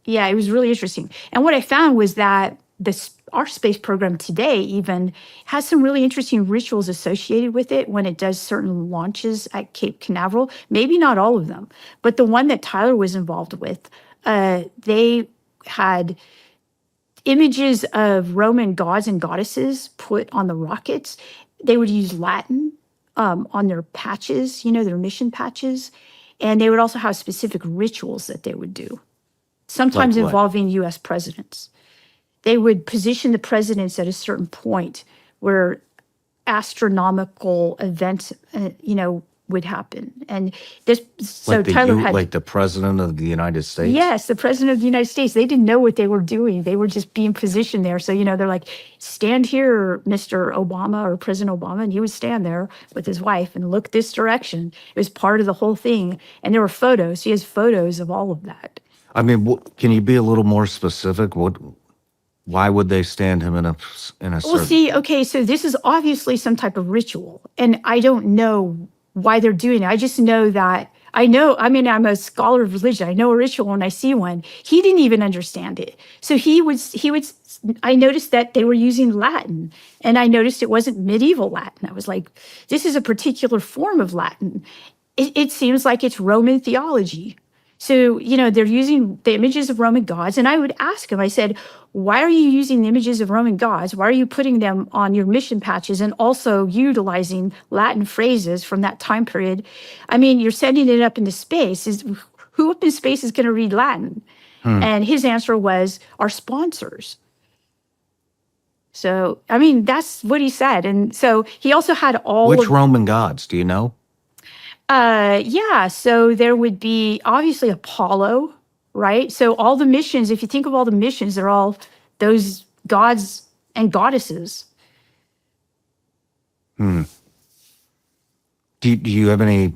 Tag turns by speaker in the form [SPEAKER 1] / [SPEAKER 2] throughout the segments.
[SPEAKER 1] Yeah, it was really interesting. And what I found was that our space program today even has some really interesting rituals associated with it when it does certain launches at Cape Canaveral. Maybe not all of them, but the one that Tyler was involved with, they had images of Roman gods and goddesses put on the rockets. They would use Latin on their patches, their mission patches. And they would also have specific rituals that they would do, sometimes
[SPEAKER 2] Like what?
[SPEAKER 1] involving US presidents. They would position the presidents at a certain point where astronomical events, would happen. And Tyler had,
[SPEAKER 2] like the president of the United States?
[SPEAKER 1] yes, the president of the United States. They didn't know what they were doing. They were just being positioned there. So, they're like, stand here, Mr. Obama or President Obama. And he would stand there with his wife and look this direction. It was part of the whole thing. And there were photos. He has photos of all of that.
[SPEAKER 2] I mean, can you be a little more specific? Why would they stand him in a
[SPEAKER 1] Well,
[SPEAKER 2] certain...
[SPEAKER 1] see, okay, so this is obviously some type of ritual, and I don't know why they're doing it. I just know that I'm a scholar of religion. I know a ritual when I see one. He didn't even understand it. So I noticed that they were using Latin, and I noticed it wasn't medieval Latin. I was like, this is a particular form of Latin. It seems like it's Roman theology. So, they're using the images of Roman gods. And I would ask him, I said, why are you using the images of Roman gods? Why are you putting them on your mission patches and also utilizing Latin phrases from that time period? I mean, you're sending it up into space. Who up in space is going to read Latin? And his answer was, our sponsors. So, I mean, that's what he said. And so he also had
[SPEAKER 2] Which Roman gods, do you know?
[SPEAKER 1] Yeah, so there would be obviously Apollo, right? So all the missions, if you think of all the missions, they're all those gods and goddesses.
[SPEAKER 2] Do you have any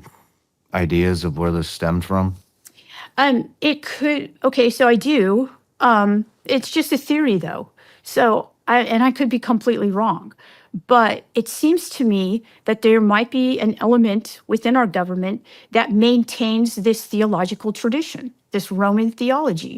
[SPEAKER 2] ideas of where this stemmed from?
[SPEAKER 1] So I do. It's just a theory though. So I could be completely wrong. But it seems to me that there might be an element within our government that maintains this theological tradition, this Roman theology.